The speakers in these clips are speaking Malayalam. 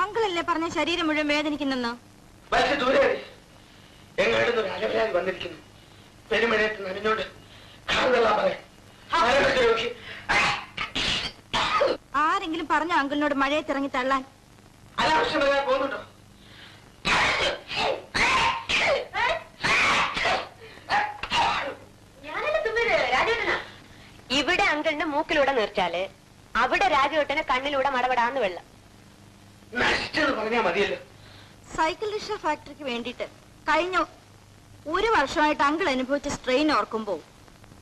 അങ്കിളല്ലേ പറഞ്ഞ ശരീരം മുഴുവൻ വേദനിക്കുന്നെന്ന്. വന്നിരിക്കുന്നു. പെരുമഴയത്ത് നനഞ്ഞോണ്ട് ആരെങ്കിലും പറഞ്ഞോ അങ്കിളിനോട് മഴയത്ത് ഇറങ്ങി തള്ളാൻ? അനാവശ്യമായ പോകുന്നുണ്ടോ? ഇവിടെ അങ്കിളിന്റെ മൂക്കിലൂടെ നീർച്ചാല് അവിടെ രാജുവേട്ടന് കണ്ണിലൂടെ മടപെടാന്ന് വെള്ളം. പറഞ്ഞാ മതിയല്ലോ. സൈക്കിൾ റിക്ഷ ഫാക്ടറിക്ക് വേണ്ടിയിട്ട് കഴിഞ്ഞ ഒരു വർഷമായിട്ട് അങ്കിൾ അനുഭവിച്ച സ്ട്രെയിൻ ഓർക്കുമ്പോ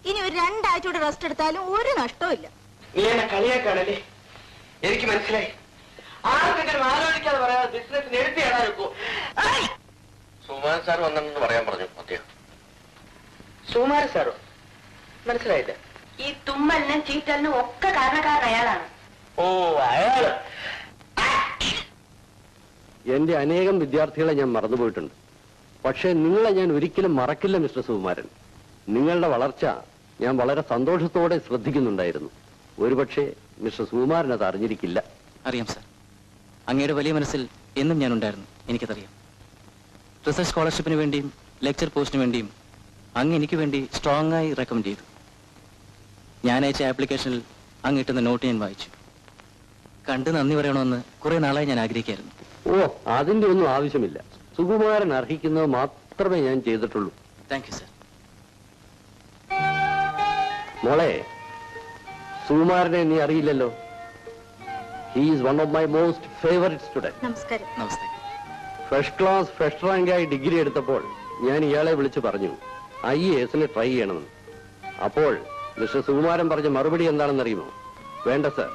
ഇനി ഒരു 2 ആഴ്ചയോടെ റെസ്റ്റ് എടുത്താലും ഒരു നഷ്ടവും ഇല്ല. നീ എന്നെ കളിയാക്കാണല്ലേ? എനിക്ക് മനസ്സിലായി. ആർക്കെങ്കിലും ആലോചിക്കാതെ പറയാതെ ബിസിനസിന് എടുത്തിയാടാ. സുമാരൻ സാർ വന്നെന്ന് പറയാൻ പറഞ്ഞു അദ്ദേഹം. സുമാരൻ സാറോ? മനസ്സിലായില്ല. ഈ തുമ്മലിനും ചീറ്റലിനും ഒക്കെ കാരണക്കാരൻ അയാളാണ്. ഓ, അയാള്. എന്റെ അനേകം വിദ്യാർത്ഥികളെ ഞാൻ മറന്നുപോയിട്ടുണ്ട്. പക്ഷേ നിങ്ങളെ ഞാൻ ഒരിക്കലും മറക്കില്ല മിസ്റ്റർ സുകുമാരൻ. നിങ്ങളുടെ വളർച്ച ഞാൻ വളരെ സന്തോഷത്തോടെ ശ്രദ്ധിക്കുന്നുണ്ടായിരുന്നു. ഒരുപക്ഷെ മിസ്റ്റർ സുകുമാരൻ അത് അറിഞ്ഞിരിക്കില്ല. അറിയാം സാർ. അങ്ങയുടെ വലിയ മനസ്സിൽ എന്നും ഞാനുണ്ടായിരുന്നു, എനിക്കതറിയാം. റിസർച്ച് സ്കോളർഷിപ്പിന് വേണ്ടിയും ലെക്ചർ പോസ്റ്റിന് വേണ്ടിയും അങ്ങ് എനിക്ക് വേണ്ടി സ്ട്രോങ് ആയി റെക്കമെൻഡ് ചെയ്തു. ഞാൻ അയച്ച ആപ്ലിക്കേഷനിൽ അങ്ങ് കിട്ടുന്ന നോട്ട് ഞാൻ വായിച്ചു. കണ്ട് നന്ദി പറയണമെന്ന് കുറെ നാളായി ഞാൻ ആഗ്രഹിക്കായിരുന്നു. ഓ, അതിന്റെ ഒന്നും ആവശ്യമില്ല. സുകുമാരൻ അർഹിക്കുന്നത് മാത്രമേ ഞാൻ ചെയ്തിട്ടുള്ളൂ. Thank you sir. മോളെ, സുകുമാരനെ നീ അറിയില്ലല്ലോ. He is one of my most favourite student. നമസ്കാരം. നമസ്തേ. ഫസ്റ്റ് ക്ലാസ് ഫസ്റ്റ് റാങ്കായി ഡിഗ്രി എടുത്തപ്പോൾ ഞാൻ ഇയാളെ വിളിച്ചു പറഞ്ഞു IAS-ന് ട്രൈ ചെയ്യണമെന്ന്. അപ്പോൾ മിസ്റ്റർ സുകുമാരൻ പറഞ്ഞ മറുപടി എന്താണെന്നറിയുമോ? വേണ്ട സർ,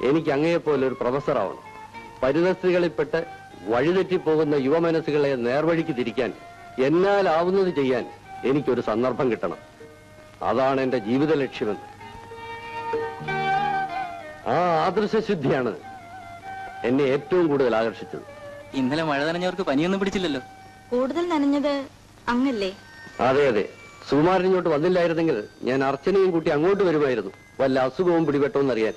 എനിക്ക് അങ്ങയെപ്പോലെ ഒരു പ്രൊഫസർ ആവണം. പരിതസ്ഥിതികളിൽപ്പെട്ട് വഴിതെറ്റിപ്പോകുന്ന യുവമനസ്സുകളെ നേർവഴിക്ക് തിരിക്കാൻ എന്നാലാവുന്നത് ചെയ്യാൻ എനിക്കൊരു സന്ദർഭം കിട്ടണം. അതാണ് എന്റെ ജീവിത ലക്ഷ്യമെന്ന്. ആ ആദർശശുദ്ധിയാണ് എന്നെ ഏറ്റവും കൂടുതൽ ആകർഷിച്ചത്. ഇന്നലെ മഴ നനഞ്ഞവർക്ക് പനിയൊന്നും പിടിച്ചില്ലല്ലോ. കൂടുതൽ നനഞ്ഞത് അങ്ങല്ലേ? അതെ അതെ. സുകുമാരൻ ഇങ്ങോട്ട് വന്നില്ലായിരുന്നെങ്കിൽ ഞാൻ അർച്ചനയും കൂട്ടി അങ്ങോട്ട് വരുമായിരുന്നു, വല്ല അസുഖവും പിടിപെട്ടോന്നറിയാൻ.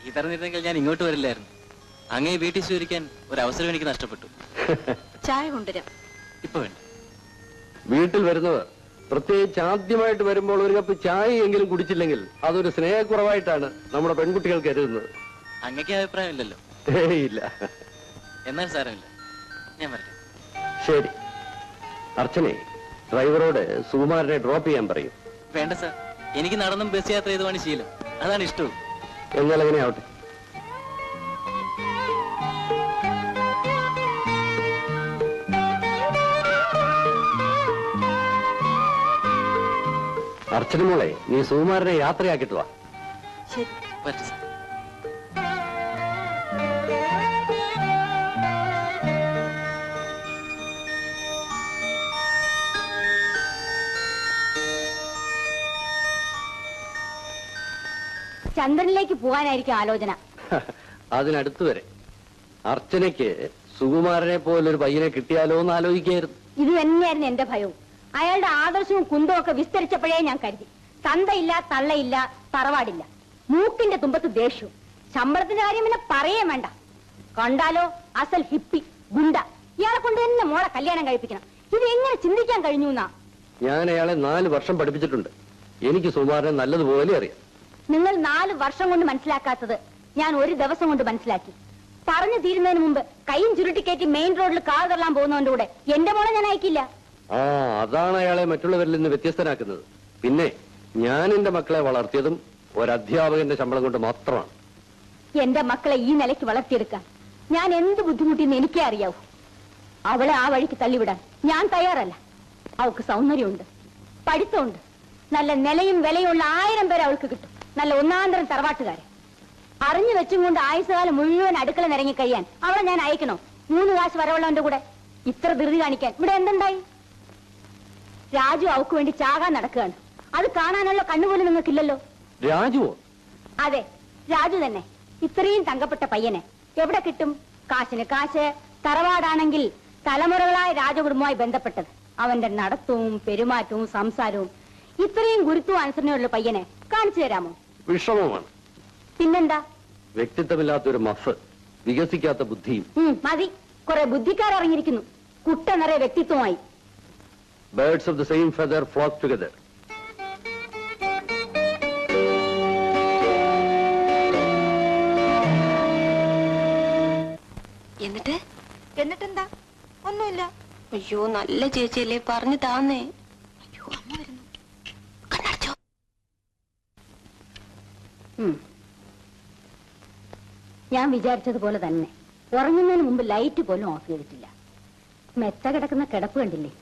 ഇതറിഞ്ഞിരുന്നെങ്കിൽ ഞാൻ ഇങ്ങോട്ട് വരില്ലായിരുന്നു. അങ്ങേ വീട്ടിൽ സ്വീകരിക്കാൻ ഒരു അവസരം എനിക്ക് നഷ്ടപ്പെട്ടു. ചായ കൊണ്ടുവരാം. ഇപ്പൊ വേണ്ട. വീട്ടിൽ വരുന്നവർ പ്രത്യേകിച്ച് ആദ്യമായിട്ട് വരുമ്പോൾ ഒരു കപ്പ് ചായ എങ്കിലും കുടിച്ചില്ലെങ്കിൽ അതൊരു സ്നേഹക്കുറവായിട്ടാണ് നമ്മുടെ പെൺകുട്ടികൾ കരുതുന്നത്. അങ്ങക്ക് അഭിപ്രായമില്ലല്ലോ? ഇല്ല. എന്നാൽ സാരമില്ല, ഞാൻ വരട്ടെ. ശരി. അർച്ചനെ, ഡ്രൈവറോട് സുകുമാരനെ ഡ്രോപ്പ് ചെയ്യാൻ പറയും. വേണ്ട സാർ, എനിക്ക് നടന്നും ബസ് യാത്ര ചെയ്തുമാണ് ശീലം. അതാണ് ഇഷ്ടവും. എന്നാൽ അങ്ങനെ ആവട്ടെ. അർച്ചന മോളെ, നീ സുകുമാരനെ യാത്രയാക്കിട്ട് വാ. ശരി. പറ്റും സാർ. ചന്ദ്രനിലേക്ക് പോകാനായിരിക്കും ആലോചന. അതിനടുത്ത് വരെ അർച്ചനയ്ക്ക് സുകുമാരനെ പോലൊരു പയ്യനെ കിട്ടിയാലോ എന്ന് ആലോചിക്കായിരുന്നു. ഇത് തന്നെയായിരുന്നു എന്റെ ഭയവും. അയാളുടെ ആദർശവും കുന്തവും ഒക്കെ വിസ്തരിച്ചപ്പോഴേ ഞാൻ കരുതി, തന്തയില്ല, തള്ളയില്ല, തറവാടില്ല, മൂക്കിന്റെ തുമ്പത്ത് ദേഷ്യവും. ശമ്പളത്തിന്റെ കാര്യം പിന്നെ പറയേ വേണ്ട. കണ്ടാലോ അസൽ ഹിപ്പി ഗുണ്ട. ഇയാളെ കൊണ്ട് തന്നെ മോളെ കല്യാണം കഴിപ്പിക്കണം. ഇത് എങ്ങനെ ചിന്തിക്കാൻ കഴിഞ്ഞു എന്നാ? ഞാൻ അയാളെ 4 വർഷം പഠിപ്പിച്ചിട്ടുണ്ട്. എനിക്ക് സുകുമാരനെ നല്ലതുപോലെ അറിയാം. നിങ്ങൾ 4 വർഷം കൊണ്ട് മനസ്സിലാക്കാത്തത് ഞാൻ 1 ദിവസം കൊണ്ട് മനസ്സിലാക്കി. പറഞ്ഞു തീരുന്നതിന് മുമ്പ് കൈയും ചുരുട്ടിക്കയറ്റി മെയിൻ റോഡിൽ കാർ തള്ളാൻ പോകുന്നവന്റെ കൂടെ എന്റെ മോളെ ഞാൻ അയക്കില്ല. അതാണ് അയാളെ മറ്റുള്ളവരിൽ നിന്ന് വ്യത്യസ്തനാക്കുന്നത്. പിന്നെ ഞാൻ എന്റെ മക്കളെ വളർത്തിയതും ഒരധ്യാപകന്റെ ശമ്പളം കൊണ്ട് മാത്രമാണ്. എന്റെ മക്കളെ ഈ നിലയ്ക്ക് വളർത്തിയെടുക്കാൻ ഞാൻ എന്ത് ബുദ്ധിമുട്ടിന്ന് എനിക്കേ അറിയാവൂ. അവളെ ആ വഴിക്ക് തള്ളിവിടാൻ ഞാൻ തയ്യാറല്ല. അവൾക്ക് സൗന്ദര്യമുണ്ട്, പഠിത്തമുണ്ട്, നല്ല നിലയും വിലയുള്ള 1000 പേരെ അവൾക്ക് കിട്ടും. നല്ല ഒന്നാന്തരം തറവാട്ടുകാരെ അറിഞ്ഞു വെച്ചും കൊണ്ട് ആയുസ്സുകാലം മുഴുവൻ അടുക്കള നിരങ്ങി കഴിയാൻ അവളെ ഞാൻ അയക്കണോ? 3 കാശ് വരവുള്ളവന്റെ കൂടെ ഇത്ര ധൃതി കാണിക്കാൻ ഇവിടെ എന്തുണ്ടായി? രാജു അവക്ക് വേണ്ടി ചാകാൻ നടക്കുകയാണ്. അത് കാണാനുള്ള കണ്ണുപോലും നിങ്ങൾക്കില്ലല്ലോ. രാജുവോ? അതെ, രാജു തന്നെ. ഇത്രയും തങ്കപ്പെട്ട പയ്യനെ എവിടെ കിട്ടും? കാശിന് കാശ്. തറവാടാണെങ്കിൽ തലമുറകളായ രാജകുടുംബവുമായി ബന്ധപ്പെട്ടത്. അവന്റെ നടത്തവും പെരുമാറ്റവും സംസാരവും ഇത്രയും ഗുരുത്വവും അനുസരണയുള്ള പയ്യനെ കാണിച്ചു തരാമോ? വിഷമമാണ്. പിന്നെന്താ? വ്യക്തിത്വമില്ലാത്തൊരു മഫ്. വികസിക്കാത്ത ബുദ്ധിയും. മതി, കുറെ ബുദ്ധിക്കാർ ഇറങ്ങിയിരിക്കുന്നു, കുട്ട നിറയെ വ്യക്തിത്വമായി. Birds of the same feather flock together. എന്നിട്ടെന്താ? ഒന്നുമില്ല. അയ്യോ, നല്ല ചേച്ചിയല്ലേ, പറഞ്ഞു താന്നേ. അയ്യോ, അമ്മ വരുന്നു. കണ്ണടച്ചോ. ഞാൻ വിചാരിച്ചതുപോലെ തന്നെ ഉറങ്ങുന്നതിന് മുമ്പ് ലൈറ്റ് പോലും ഓഫ് ചെയ്തിട്ടില്ല. മെത്ത കിടക്കുന്ന കിടപ്പ് കണ്ടില്ലേ?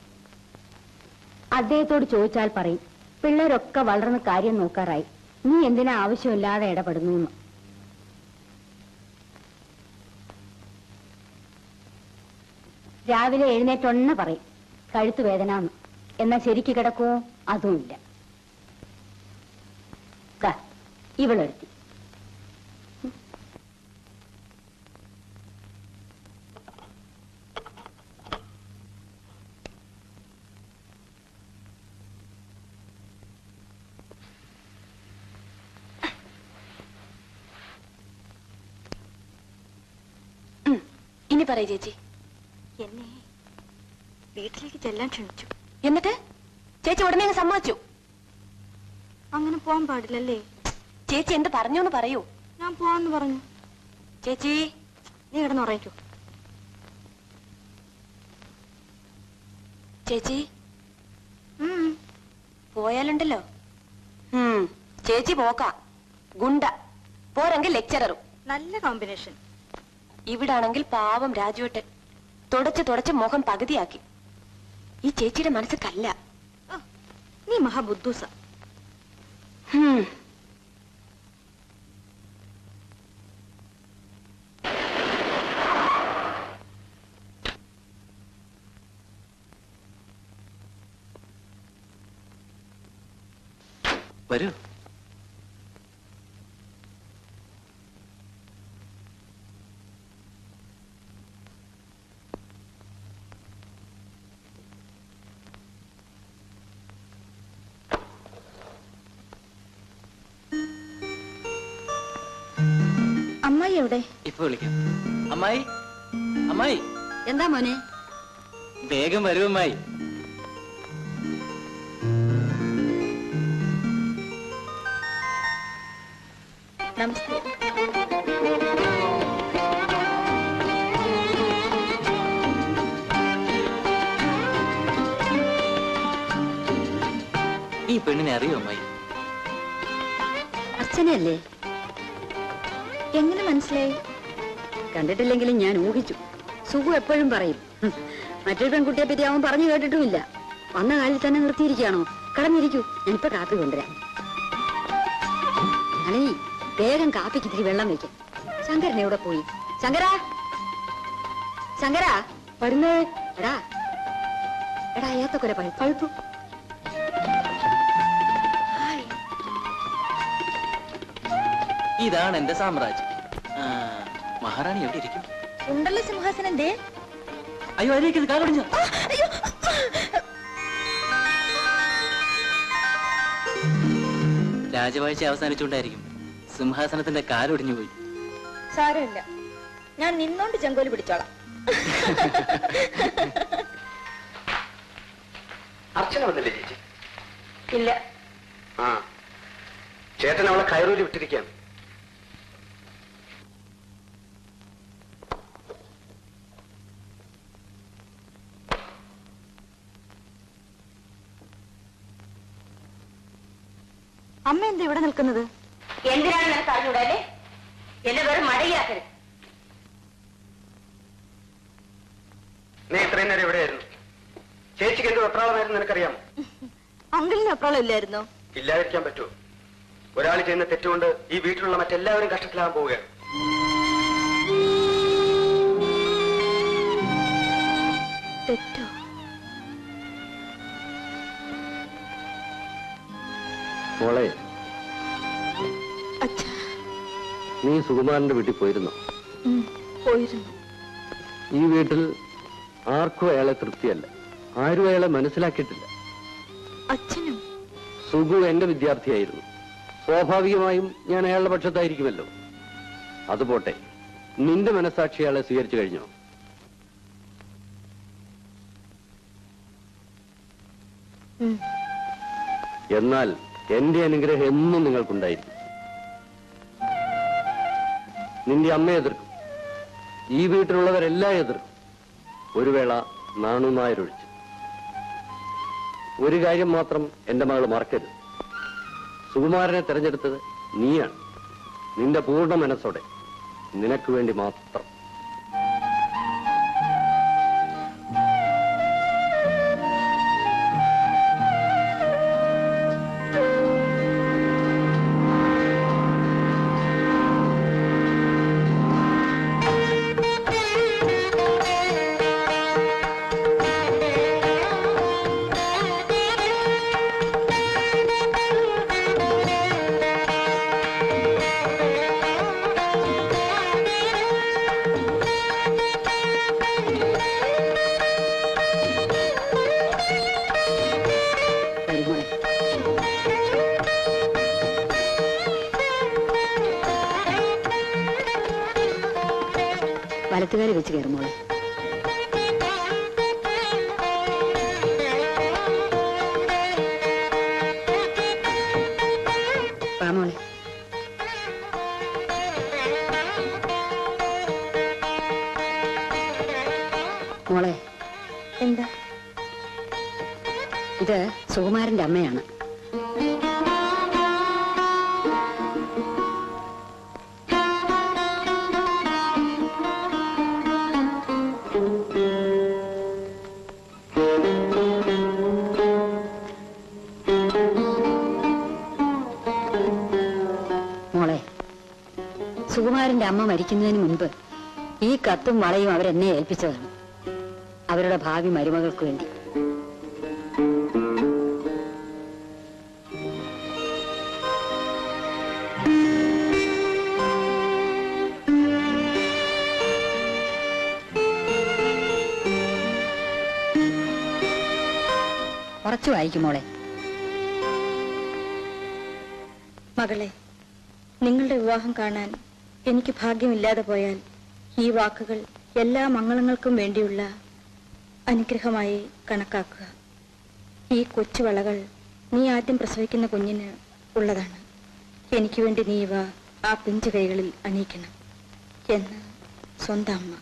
അദ്ദേഹത്തോട് ചോദിച്ചാൽ പറയും, പിള്ളേരൊക്കെ വളർന്ന് കാര്യം നോക്കാറായി, നീ എന്തിനാ ആവശ്യമില്ലാതെ ഇടപെടുന്നു എന്ന്. രാവിലെ എഴുന്നേറ്റൊണ്ണ പറയും, കഴുത്ത് വേദനാന്ന്. എന്നാ ശരിക്ക് കിടക്കുമോ? അതുമില്ല. ഇവളെടുത്തി. ഇനി പറയ ചേച്ചി. എന്നെ വീട്ടിലേക്ക് ചെല്ലാൻ ക്ഷണിച്ചു. എന്നിട്ട് ചേച്ചി ഉടനെ അങ്ങ് സമ്മതിച്ചു? അങ്ങനെ പോകാൻ പാടില്ലല്ലേ? ചേച്ചി എന്ത് പറഞ്ഞോന്ന് പറയൂ. ഞാൻ പോവാന്ന് പറഞ്ഞു. ചേച്ചി, നീ കിടന്നുറങ്ങിക്കോ. ചേച്ചി പോയാലുണ്ടല്ലോ ചേച്ചി പോക്ക ഗുണ്ട, പോരെങ്കിൽ ലെക്ചററും. നല്ല കോമ്പിനേഷൻ. ഇവിടാണെങ്കിൽ പാവം രാജുവേട്ടൻ തുടച്ച് മുഖം പകുതിയാക്കി. ഈ ചേച്ചിയുടെ മനസ്സ് കല്ല. നീ മഹാബുദ്ധൂസ. വരൂ. അമ്മായി എവിടെ? ഇപ്പൊ വിളിക്കാം. അമ്മായി, അമ്മായി. എന്താ മോനെ? വേഗം വരൂ അമ്മായി. നമസ്തേ. ഈ പെണ്ണിനെ അറിയോ അമ്മായി? അച്ഛനല്ലേ? എങ്ങനെ മനസ്സിലായി? കണ്ടിട്ടില്ലെങ്കിലും ഞാൻ ഊഹിച്ചു. സുഖു എപ്പോഴും പറയും, മറ്റൊരു പെൺകുട്ടിയെ പറ്റി അവൻ പറഞ്ഞു കേട്ടിട്ടുമില്ല. വന്ന കാലിൽ തന്നെ നിർത്തിയിരിക്കുകയാണോ? കടന്നിരിക്കൂ, ഞാനിപ്പോ കാപ്പി കൊണ്ടുവരാം. അലീ, വേഗം കാപ്പിക്ക് ഇത്തിരി വെള്ളം വെക്കാം. ശങ്കരൻ എവിടെ പോയി? ശങ്കരാ, ശങ്കരാ വരുന്നേ. എടാ എടാ, ഏത്തക്കൊല പഴുത്തു. ഇതാണ് എന്റെ സാമ്രാജ്യം. മഹാറാണി എവിടെ ഇരിക്കും? ഉണ്ടല്ലോ സിംഹാസനന്റെ. അയ്യോ, അതിലേക്ക് കാലൊടിഞ്ഞു. രാജവാഴ്ച അവസാനിച്ചുകൊണ്ടായിരിക്കും സിംഹാസനത്തിന്റെ കാലൊടിഞ്ഞു പോയി. സാരമില്ല, ഞാൻ നിന്നോണ്ട് ചെങ്കോല് പിടിച്ചോളാം. അർച്ചന വന്നില്ലേ ചേച്ചി? ഇല്ല. ആ, ചേട്ടൻ അവളെ കയറൂരി വിട്ടിരിക്കുകയാണ്. അമ്മ എന്താ ഇവിടെ നിൽക്കുന്നത്? എന്തിനാണ് നിനക്ക് അറിഞ്ഞൂടെ? എന്നെ വെറും മടയാക്കരുത്. നീ ഇത്രയും നേരം എവിടെയായിരുന്നു? ചേച്ചിക്ക് എന്ത് വെപ്രാളമായിരുന്നു നിനക്കറിയാമോ? അങ്കിളിന് വെപ്രാളം ഇല്ലായിരുന്നോ? ഇല്ലാതിരിക്കാൻ പറ്റുമോ? ഒരാൾ ചെയ്യുന്ന തെറ്റുകൊണ്ട് ഈ വീട്ടിലുള്ള മറ്റെല്ലാവരും കഷ്ടത്തിലാകാൻ പോവുകയാണ്. തെറ്റോ? മോളെ, അച്ഛാ. നീ സുകുമാരന്റെ വീട്ടിൽ പോയിരുന്നോ? പോയിരുന്നു. ഈ വീട്ടിൽ ആർക്കും അയാളെ തൃപ്തിയല്ല. ആരും അയാളെ മനസ്സിലാക്കിയിട്ടില്ല. അച്ഛനും? സുഗു എന്റെ വിദ്യാർത്ഥിയായിരുന്നു. സ്വാഭാവികമായും ഞാൻ അയാളുടെ പക്ഷത്തായിരിക്കുമല്ലോ. അതുപോട്ടെ, നിന്റെ മനസാക്ഷി അയാളെ സ്വീകരിച്ചു കഴിഞ്ഞോ? എന്നാൽ എന്റെ അനുഗ്രഹം എന്നും നിങ്ങൾക്കുണ്ടായിരിക്കും. നിന്റെ അമ്മ എതിർക്കും, ഈ വീട്ടിലുള്ളവരെല്ലാം എതിർക്കും, ഒരു വേള നാണു നായരൊഴിച്ച്. ഒരു കാര്യം മാത്രം എന്റെ മകൾ മറക്കരുത്, സുകുമാരനെ തെരഞ്ഞെടുത്തത് നീയാണ്, നിന്റെ പൂർണ്ണ മനസ്സോടെ, നിനക്ക് വേണ്ടി മാത്രം. വലത്തുകാരി വെച്ച് കയറുമോളെ. മോളെ മോളെ എന്താ? ഇത് സുകുമാരന്റെ അമ്മയാണ്. സുകുമാരന്റെ അമ്മ മരിക്കുന്നതിന് മുൻപ് ഈ കത്തും വളയും അവരെന്നെ ഏൽപ്പിച്ചതാണ്, അവരുടെ ഭാവി മരുമകൾക്ക് വേണ്ടി. കുറച്ചു വായിക്കും മോളെ. മകളെ, നിങ്ങളുടെ വിവാഹം കാണാൻ എനിക്ക് ഭാഗ്യമില്ലാതെ പോയാൽ ഈ വാക്കുകൾ എല്ലാ മംഗളങ്ങൾക്കും വേണ്ടിയുള്ള അനുഗ്രഹമായി കണക്കാക്കുക. ഈ കൊച്ചു വളകൾ നീ ആദ്യം പ്രസവിക്കുന്ന കുഞ്ഞിന് ഉള്ളതാണ്. എനിക്ക് വേണ്ടി നീ ഇവ ആ പിഞ്ചു കൈകളിൽ അണിയിക്കണം എന്ന് സ്വന്തം അമ്മ.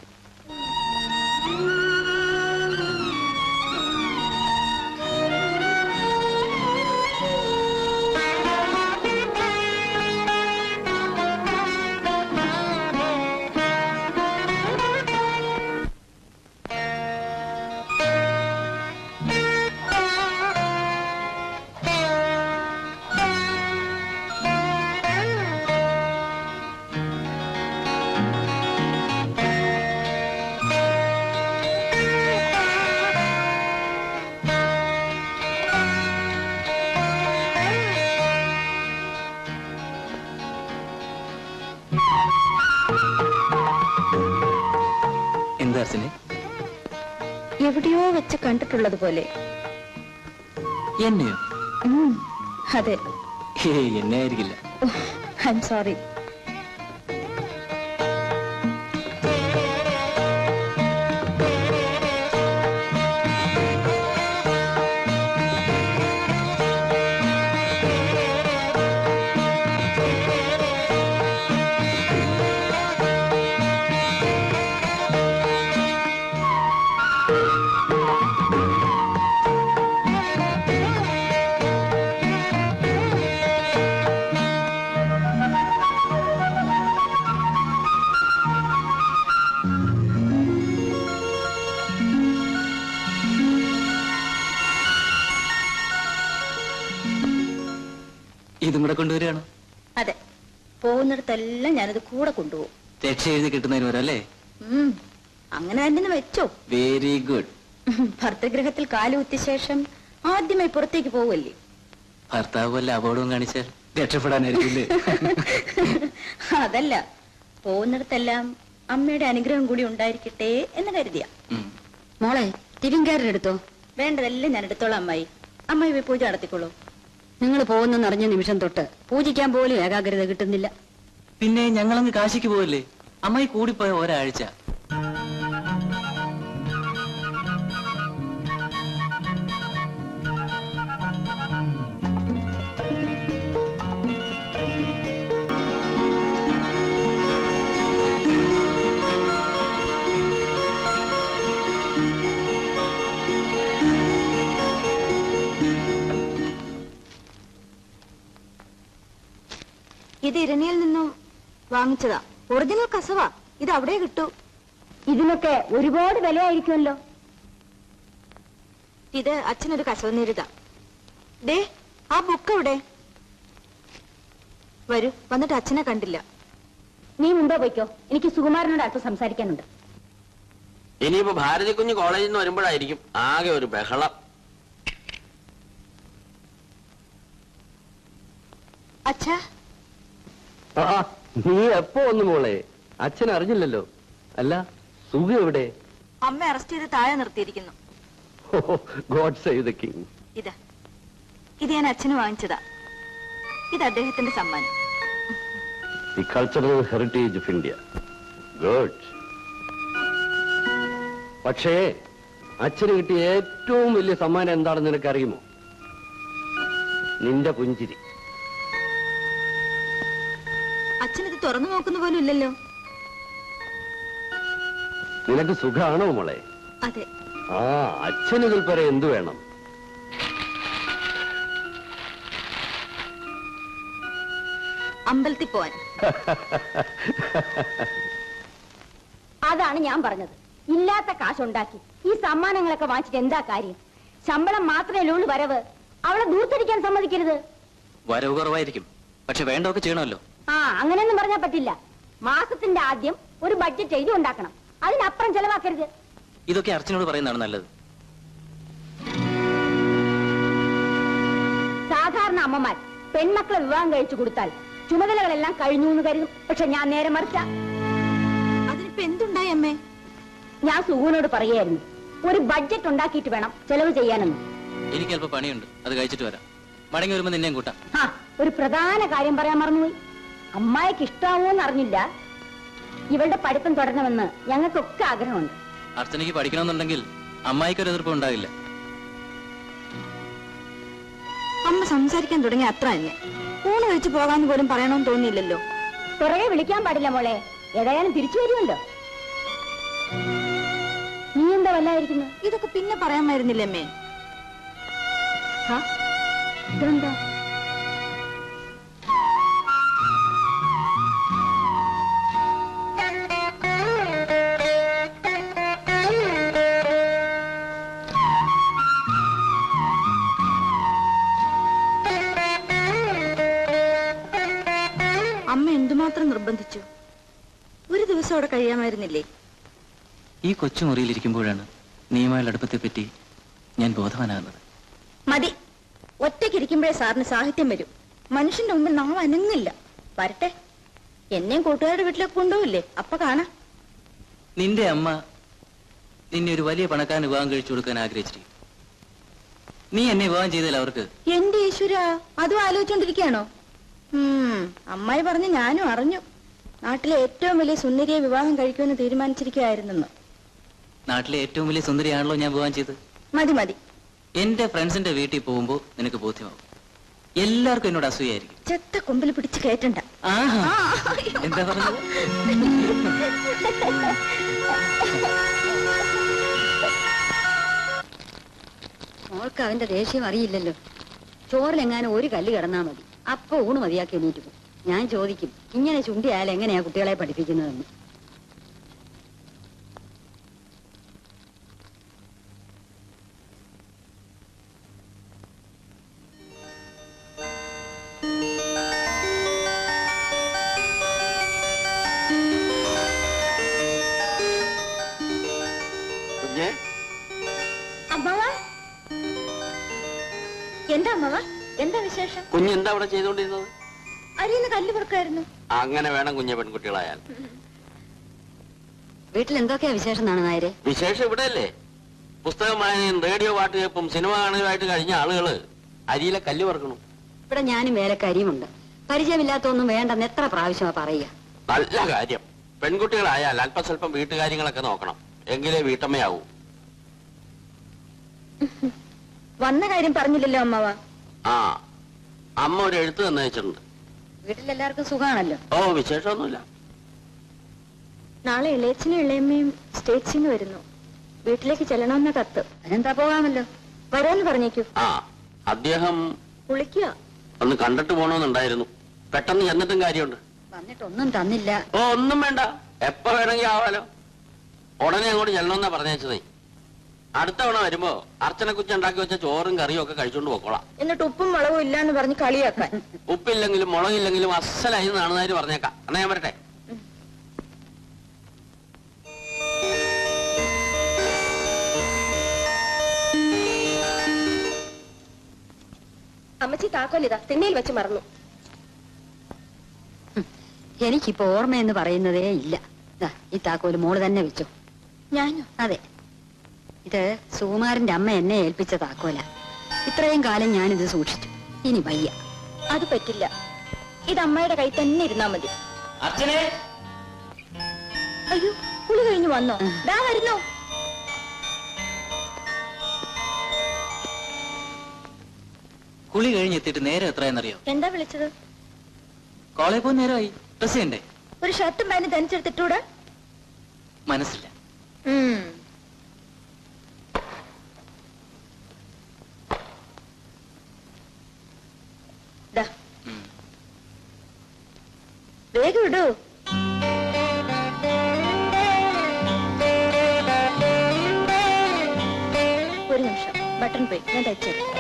എവിടെയോ വെച്ച് കണ്ടിട്ടുള്ളത് പോലെ. എന്നെയോ? അതെ. എന്നെ ആയിരിക്കില്ല. I am sorry. ഇതും കൂടെ കൊണ്ടുവരികയാണോ? അതെ, പോകുന്നിടത്തെല്ലാം ഞാനത് കൂടെ കൊണ്ടുപോകും. രക്ഷ എഴുതി കിട്ടുന്നതിന് വരല്ലേ? അങ്ങനെ തന്നെ വെച്ചോ. Very good. ഭർത്തഗൃഹത്തിൽ കാലുകുത്തിയ ശേഷം ആദ്യമായി പുറത്തേക്ക് പോവല്ലേ? ഭർത്താവ് വല്ല അപകടവും കാണിച്ചാൽ രക്ഷപ്പെടാനായിരിക്കില്ലേ? അതല്ല, പോകുന്നിടത്തെല്ലാം അമ്മയുടെ അനുഗ്രഹം കൂടി ഉണ്ടായിരിക്കട്ടെ എന്ന് കരുതിയ. മോളെ, തിരിങ്കാരൻ എടുത്തോ? വേണ്ടതെല്ലാം ഞാൻ എടുത്തോളാം അമ്മായി. അമ്മായി പോയി പൂജ നടത്തിക്കോളൂ. നിങ്ങൾ പോകുന്നെന്നറിഞ്ഞ നിമിഷം തൊട്ട് പൂജിക്കാൻ പോലും ഏകാഗ്രത കിട്ടുന്നില്ല. പിന്നെ ഞങ്ങളങ്ങ് കാശിക്ക് പോവല്ലേ? അമ്മായി കൂടിപ്പോയ ഒരാഴ്ച. ഇത് ഇരണിയിൽ നിന്നും വാങ്ങിച്ചതാ. ഒറിജിനൽ കസവാ. ഇത് അവിടെ കിട്ടൂ. ഇതിനൊക്കെ ഒരുപാട് വിലയായിരിക്കുമല്ലോ. ഇത് അച്ഛനൊരു കസവ് നേരിതാ. ദേ ആ ബുക്ക് എവിടെ? വരൂ, വന്നിട്ട് അച്ഛനെ കണ്ടില്ല. നീ മുമ്പേ പോയിക്കോ, എനിക്ക് സുകുമാരനോട് അല്പം സംസാരിക്കാനുണ്ട്. ഇനിയിപ്പോ ഭാരതി കുഞ്ഞ് കോളേജിൽ നിന്ന് വരുമ്പോഴായിരിക്കും ആകെ ഒരു ബഹളം. അച്ഛാ, നീ എപ്പോ വന്നു മോളെ? അച്ഛൻ അറിഞ്ഞില്ലല്ലോ. അല്ല, സുഖ എവിടെ? അമ്മ അറസ്റ്റ് ചെയ്ത് താഴെ നിർത്തിയിരിക്കുന്നു. God save the king. ഇതാ, ഇത് ഞാൻ അച്ഛന് വാങ്ങിച്ചതാ. ഇത് അദ്ദേഹത്തിന്റെ സമ്മാനം. The cultural heritage of India. Good. പക്ഷേ അച്ഛന് കിട്ടിയ ഏറ്റവും വലിയ സമ്മാനം എന്താണെന്ന് നിനക്കറിയുമോ? നിന്റെ പുഞ്ചിരി. അച്ഛനിത് തുറന്നു നോക്കുന്ന പോലും ഇല്ലല്ലോ. നിനക്ക് സുഖാണോ മോളെ? അതെ. ആ, അച്ഛനിതിൽ പര എന്തു വേണം? അമ്പലത്തിൽ പോവാൻ. അതാണ് ഞാൻ പറഞ്ഞത്. ഇല്ലാത്ത കാശുണ്ടാക്കി ഈ സമ്മാനങ്ങളൊക്കെ വാങ്ങിച്ചിട്ട് എന്താ കാര്യം? ശമ്പളം മാത്രമേ ഉള്ളൂ വരവ്. അവളെ ദൂർത്തടിക്കാൻ സമ്മതിക്കരുത്. വരവ് കുറവായിരിക്കും, പക്ഷെ വേണ്ടതൊക്കെ ചെയ്യണമല്ലോ. അങ്ങനെയൊന്നും പറഞ്ഞാൽ പറ്റില്ല. മാസത്തിന്റെ ആദ്യം ഒരു ബഡ്ജറ്റ് എഴുതി ഉണ്ടാക്കണം. അതിനപ്പുറം ചെലവാക്കരുത്. ഇതൊക്കെ അർച്ചനോട് പറയുന്നതാണ് നല്ലത്. സാധാരണ അമ്മമാർ പെൺമക്കളെ വിവാഹം കഴിച്ചു കൊടുത്താൽ ചുമതലകളെല്ലാം കഴിഞ്ഞു എന്ന് കരുതും. പക്ഷെ ഞാൻ നേരെ മറിച്ച. അതിനിപ്പോ എന്തുണ്ടായി അമ്മേ? ഞാൻ സുഖുവിനോട് പറയായിരുന്നു, ഒരു ബഡ്ജറ്റ് ഉണ്ടാക്കിയിട്ട് വേണം ചെലവ് ചെയ്യാനെന്ന്. എനിക്ക് അല്പം പണിയുണ്ട്, അത് കഴിച്ചിട്ട് വരാം. മടങ്ങി വരുമ്പോ നിന്നെയും കൂട്ടാം. ഒരു പ്രധാന കാര്യം പറയാൻ മറന്നുപോയി. അമ്മായിക്ക് ഇഷ്ടാവോന്ന് അറിഞ്ഞില്ല. ഇവളുടെ പഠിത്തം തുടരണമെന്ന് ഞങ്ങൾക്കൊക്കെ ആഗ്രഹമുണ്ട്. അർച്ചനയ്ക്ക് പഠിക്കണമെന്നുണ്ടെങ്കിൽ അമ്മായിക്കൊരു എതിർപ്പ് ഉണ്ടാകില്ല. അമ്മ സംസാരിക്കാൻ തുടങ്ങി അത്ര തന്നെ. ഊണ് കഴിച്ചു പോകാന്ന് പോലും പറയണമെന്ന് തോന്നിയില്ലല്ലോ. പുറകെ വിളിക്കാൻ പാടില്ല മോളെ. ഏതായാലും തിരിച്ചു വരുമല്ലോ. നീ എന്താ വല്ലായിരിക്കുന്നു? ഇതൊക്കെ പിന്നെ പറയാമായിരുന്നില്ലേ അമ്മേ? ഇതെന്താ? അമ്മ എന്തുമാത്രം നിർബന്ധിച്ചു. ഒരു ദിവസം അവിടെ കഴിയാമായിരുന്നില്ലേ? ഈ കൊച്ചുമുറിയിലിരിക്കുമ്പോഴാണ് നീയുമായുള്ള അടുപ്പത്തെ പറ്റി ഞാൻ ബോധവാനാകുന്നത്. മതി. ഒറ്റയ്ക്കിരിക്കുമ്പോഴേ സാറിന് സാഹിത്യം വരും. മനുഷ്യന്റെ മുമ്പിൽ നാം അനങ്ങില്ല. വരട്ടെ, എന്നെയും കൂട്ടുകാരുടെ വീട്ടിലേക്ക് കൊണ്ടുപോയില്ലേ? അപ്പൊ കാണാം. നിന്റെ അമ്മ നിന്നെ ഒരു വലിയ പണക്കാരൻ വിവാഹം കഴിച്ചു കൊടുക്കാൻ ആഗ്രഹിച്ചിരിക്കും. നീ എന്നെ വിവാഹം ചെയ്താൽ അവർക്ക്. എന്റെ ഈശ്വര, അതും ആലോചിച്ചോണ്ടിരിക്കുകയാണോ? അമ്മായി പറഞ്ഞ് ഞാനും അറിഞ്ഞു. നാട്ടിലെ ഏറ്റവും വലിയ സുന്ദരിയെ വിവാഹം കഴിക്കുമെന്ന് തീരുമാനിച്ചിരിക്കുകയായിരുന്നെന്ന്. നാട്ടിലെ ഏറ്റവും വലിയ സുന്ദരിയാണല്ലോ ഞാൻ വിവാഹം ചെയ്ത്. മതി മതി. എന്റെ ഫ്രണ്ട്സിന്റെ വീട്ടിൽ പോകുമ്പോ നിനക്ക് ബോധ്യമാവും. എല്ലാവർക്കും എന്നോട് അസൂയായിരിക്കും. ചെത്ത കൊമ്പിൽ പിടിച്ച് കയറ്റണ്ട. എന്താ പറഞ്ഞത്? മോൾക്ക് അവന്റെ ദേഷ്യം അറിയില്ലല്ലോ. ചോറിലെങ്ങാനും ഒരു കല്ല് കിടന്നാ മതി, അപ്പൊ ഊണ് മതിയാക്കി എണീറ്റ് പോകും. ഞാൻ ചോദിക്കും, ഇങ്ങനെ ചുണ്ടിയാൽ എങ്ങനെയാ കുട്ടികളെ പഠിപ്പിക്കുന്നതെന്ന്. എന്താ അമ്മവ? എന്താ വിശേഷം? കുഞ്ഞ് എന്താ അവിടെ ചെയ്തുകൊണ്ടിരുന്നത്? അരിന്ന് കല്ല് പുറക്കായിരുന്നു. അങ്ങനെ വേണം കുഞ്ഞ് പെൺകുട്ടികളായാൽ. വീട്ടിൽ എന്തൊക്കെയാ വിശേഷം എന്നാണ് നായരെ? വിശേഷം ഇവിടെ അല്ലേ? പുസ്തകം വായനയും റേഡിയോ പാട്ട് കേൾപ്പും സിനിമ കാണുകയായിട്ട് കഴിഞ്ഞ ആളുകള് അരിയിലെ കല്ല് പറക്കണം. ഇവിടെ ഞാനും വേലക്കരിയുമുണ്ട്. പരിചയമില്ലാത്തൊന്നും വേണ്ടെന്ന് എത്ര പ്രാവശ്യമാ പറയുക. നല്ല കാര്യം. പെൺകുട്ടികളായാൽ അല്പസ്വല്പം വീട്ടുകാര്യങ്ങളൊക്കെ നോക്കണം, എങ്കിലേ വീട്ടമ്മയാവൂ. വന്ന കാര്യം പറഞ്ഞില്ലല്ലോ അമ്മാവ. ആ, അമ്മ ഒരു എഴുത്ത് തന്നയച്ചിട്ടുണ്ട്. വീട്ടിലെല്ലാവർക്കും സുഖമാണല്ലോ? ഓ, വിശേഷമൊന്നുമില്ല. നാളെ ഇളയച്ചനും ഇളയമ്മയും സ്റ്റേറ്റ്സിന് വരുന്നു. വീട്ടിലേക്ക് ചെല്ലണമെന്ന കത്ത്. അതിനെന്താ പോകാമല്ലോ. വരാന്ന് പറഞ്ഞേക്കൂ. ആ, അദ്ദേഹം കുളിക്കുക. ഒന്ന് കണ്ടിട്ട് പോണോന്നുണ്ടായിരുന്നു. പെട്ടെന്ന് ചെന്നിട്ടും കാര്യമുണ്ട്. വന്നിട്ടൊന്നും തന്നില്ല. ഓ, ഒന്നും വേണ്ട, എപ്പോ വേണമെങ്കിൽ ആവാലോ. ഉടനെ അങ്ങോട്ട് ചെല്ലണമെന്നാ പറഞ്ഞേച്ചതേ. അടുത്ത തവണ വരുമ്പോ അർച്ചന കുച്ച ഉണ്ടാക്കി വെച്ച ചോറും കറിയും ഒക്കെ കഴിച്ചോണ്ട് പോക്കോളാം. എന്നിട്ട് ഉപ്പും മുളകും ഇല്ലാന്ന് പറഞ്ഞ് കളിയാക്കാൻ. ഉപ്പില്ലെങ്കിലും മുളകില്ലെങ്കിലും അസലായി നാണുന്നതാര് പറഞ്ഞേക്കാം. എന്നാ ഞാൻ വരട്ടെ. അമ്മച്ചി താക്കോലിതാ തിണ്ണയിൽ വെച്ച് മറന്നു. എനിക്കിപ്പോ ഓർമ്മയെന്ന് പറയുന്നതേ ഇല്ല. ഈ താക്കോല് മോള് തന്നെ വെച്ചോ. ഞാനോ? അതെ, ഇത് സുകുമാരന്റെ അമ്മ എന്നെ ഏൽപ്പിച്ച താക്കോല. ഇത്രയും കാലം ഞാനിത് സൂക്ഷിച്ചു. ഇനി വയ്യ. അത് പറ്റില്ല. ഇത് അമ്മയുടെ കൈ തന്നെ ഇരുന്നാ മതി. അയ്യോ, കുളി കഴിഞ്ഞു വന്നോ? ദാ വരുന്നു. കുളി കഴിഞ്ഞെത്തിയിട്ട് നേരെ എത്രയെന്നറിയോ? എന്താ വിളിച്ചത്? കോളേജ് പോയി നേരമായി. ഡ്രസ് ചെയ്യണ്ടേ? ഒരു ഷർട്ടും പാന്റും തനിച്ചെടുത്തിട്ടൂടെ? മനസ്സില്ല. വേഗം ഇടൂ. ഒരു നിമിഷം, ബട്ടൺ പോയി, ഞാൻ തയ്ച്ചേക്കാം.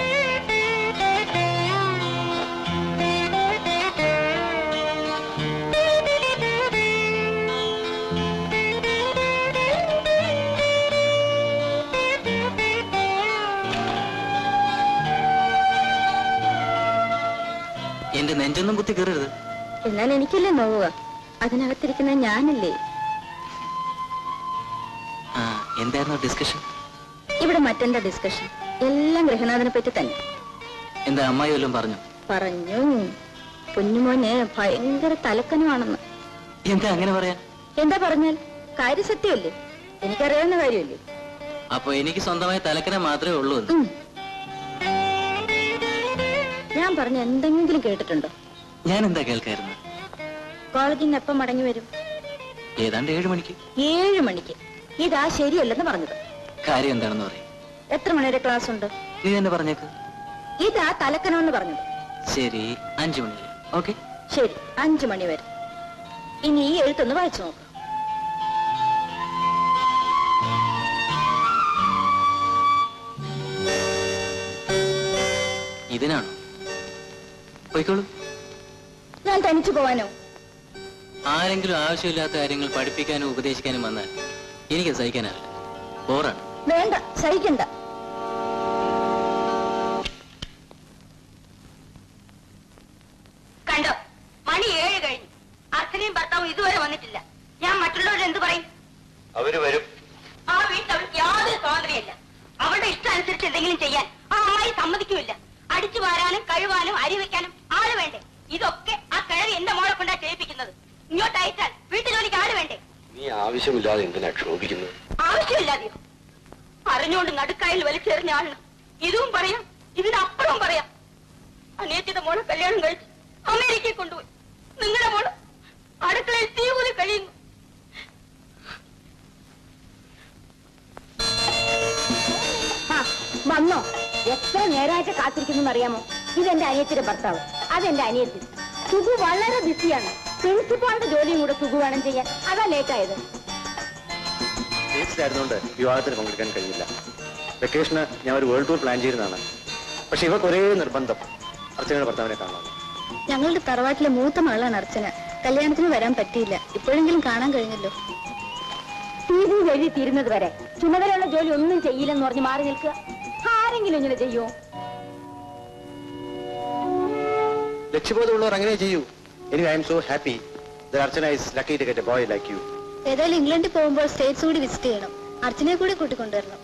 എന്റെ നെഞ്ചൊന്നും കുത്തി കയറരുത്. എന്നാൽ എനിക്കല്ലേ നോവുക? അതിനകത്തിരിക്കുന്ന ഞാനല്ലേ? എന്തായിരുന്നു ഡിസ്കഷൻ? ഇവിടെ മറ്റെന്താ ഡിസ്കഷൻ? എല്ലാം ഗൃഹനാഥനെ പറ്റി തന്നെ. എന്താ അമ്മായി വല്ലതും പറഞ്ഞു? പറഞ്ഞു, കുഞ്ഞുമോന് ഭയങ്കര തലക്കനമാണെന്ന്. എന്താ അങ്ങനെ പറയാൻ? എന്താ പറഞ്ഞാൽ കാര്യസത്യമല്ലേ? എനിക്കറിയാവുന്ന കാര്യമല്ലേ? അപ്പൊ എനിക്ക് സ്വന്തമായി തലക്കന മാത്രമേ ഉള്ളൂ. ഞാൻ പറഞ്ഞ എന്തെങ്കിലും കേട്ടിട്ടുണ്ടോ? ഞാൻ എന്താ കേൾക്കായിരുന്നു? കോളേജിൽ നിന്ന് എപ്പം മടങ്ങി വരും? ഏതാണ്ട് 7 മണിക്ക്. 7 മണിക്ക്? ഇതാ ശരിയല്ലെന്ന് പറഞ്ഞത്. കാര്യം എന്താണെന്ന് പറയും. എത്ര മണിവരെ ക്ലാസ് ഉണ്ട്? നീ തന്നെ പറഞ്ഞേക്ക്. ഇതാ തലക്കനമെന്ന് പറഞ്ഞത്. ശരി, 5 മണി വരെ. ഓക്കെ, ശരി, 5 മണി വരെ. ഇനി ഈ എഴുത്തൊന്ന് വായിച്ചു നോക്ക്. ഇതിനാണോ? പോയിക്കോളൂ. ഞാൻ തനിച്ചു പോവാനോ? ആരെങ്കിലും ആവശ്യമില്ലാത്ത കാര്യങ്ങൾ പഠിപ്പിക്കാനും ഉപദേശിക്കാനും വന്നാൽ എനിക്ക് സഹിക്കാനാവില്ല. ബോറാണ്. വേണ്ട, സഹിക്കണ്ട. കണ്ടോ, മണി 7 കഴിഞ്ഞു. അർച്ചനയും ഭർത്താവും ഇതുവരെ വന്നിട്ടില്ല. ഞാൻ മറ്റുള്ളവരോട് എന്ത് പറയും? അവര് വരും. ആ വീട്ടിൽ അവൾക്ക് യാതൊരു സ്വാതന്ത്ര്യമില്ല. അവളുടെ ഇഷ്ടം അനുസരിച്ച് എന്തെങ്കിലും ചെയ്യാൻ ആ അമ്മായി സമ്മതിക്കുമില്ല. അടിച്ചു വാരാനും കഴുവാനും അരി വെക്കാനും ആള് വേണ്ടേ? ഇതൊക്കെ ആ കിഴവി എന്റെ മോളെ കൊണ്ടാ ചെയ്യിപ്പിക്കുന്നത്. ഇങ്ങോട്ട് അയച്ചാൽ വീട്ടു ജോലിക്ക് ആള് വേണ്ടേ? നീ ആവശ്യമില്ലാതെ എന്തിനാ ക്ഷോഭിക്കുന്നത്? ആവശ്യമില്ലാതെയോ? അറിഞ്ഞുകൊണ്ട് നടുക്കായിൽ വലിച്ചെറിഞ്ഞ ആളിന് ഇതും പറയാം, ഇതിനപ്പുറവും പറയാം. അനിയത്തിയുടെ മോളെ കല്യാണം കഴിച്ച് അമേരിക്കയിൽ കൊണ്ടുപോയി. നിങ്ങളുടെ മോള് അടുക്കളയിൽ തീ ഊതി കഴിയുന്നു. വന്നോ? എത്ര നേരാഴ്ച കാത്തിരിക്കുന്നു അറിയാമോ? ഇതെന്റെ അനിയത്തിന്റെ ഭർത്താവ്, അതെന്റെ അനിയത്തി. സുഖു വളരെ ബിസിയാണ്. പ്രിൻസിപ്പാളുടെ ജോലിയും കൂടെ സുഖു വേണം ചെയ്യാൻ. അതാ ലേറ്റായത്. ായതുകൊണ്ട് വിവാഹത്തിന് പങ്കെടുക്കാൻ കഴിഞ്ഞില്ല. വെക്കേഷന് ഞാൻ ഒരു വേൾഡ് ടൂർ പ്ലാൻ ചെയ്തതാണ്. പക്ഷെ ഇവർക്ക് ഒരേ നിർബന്ധം, അർച്ചനയുടെ ഭർത്താവിനെ കാണണം. ഞങ്ങളുടെ തറവാട്ടിലെ മൂത്ത മകളാണ് അർച്ചന. കല്യാണത്തിന് വരാൻ പറ്റിയില്ല. ഇപ്പോഴെങ്കിലും കാണാൻ കഴിഞ്ഞല്ലോ. TV എഴുതി തീരുന്നത് വരെ ചുമതലയുള്ള ജോലി ഒന്നും ചെയ്യില്ലെന്ന് പറഞ്ഞ് മാറി നിൽക്കുക. ആരെങ്കിലും ഇങ്ങനെ ചെയ്യുമോ? ലക്ഷ്യബോധമുള്ളവർ അങ്ങനെ ചെയ്യൂ. Anyway, I am so happy that Archana is lucky to get a boy like you. ഏതായാലും ഇംഗ്ലണ്ടിൽ പോകുമ്പോൾ സ്റ്റേറ്റ്സ് കൂടി വിസിറ്റ് ചെയ്യണം. അർച്ചനയെ കൂടി കൂട്ടിക്കൊണ്ടുവരണം.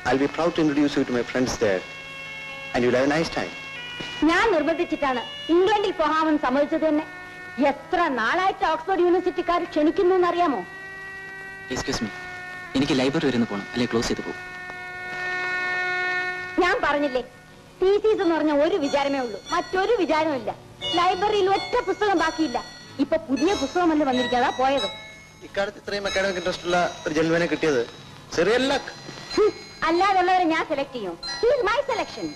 I'll be proud to introduce you to my friends there, and you'll have a nice time. ഞാൻ നിർബന്ധിച്ചിട്ടാണ് ഇംഗ്ലണ്ടിൽ പോകാമെന്ന് സമ്മതിച്ചത് തന്നെ. എത്ര നാളായിട്ട് ഓക്സ്ഫോർഡ് യൂണിവേഴ്സിറ്റിക്കാർ ക്ഷണിക്കുന്നു എന്നറിയാമോ? എക്സ്ക്യൂസ് മീ, എനിക്ക് ലൈബ്രറി വരെ ഒന്ന് പോകണം, അല്ലെങ്കിൽ ക്ലോസ് ചെയ്ത് പോകും. ഞാൻ പറഞ്ഞില്ലേ, തീസീസ് എന്ന് പറഞ്ഞ ഒരു വിചാരമേ ഉള്ളൂ, മറ്റൊരു വിചാരവും ഇല്ല. ലൈബ്രറിയിൽ ഒറ്റ പുസ്തകം ബാക്കിയില്ല. ഇപ്പൊ പുതിയ പുസ്തകമല്ല വന്നിരിക്കാതാ പോയത്. ഇക്കാലത്ത് ഇത്രയും അക്കാഡമിക് ഇൻട്രസ്റ്റ് ഉള്ള ഒരു ജെന്റിൽമാനെ കിട്ടിയത് ചെറിയ ലക്ക്. അല്ലാതുള്ളവരെ ഞാൻ സെലക്ട് ചെയ്യും. My selection.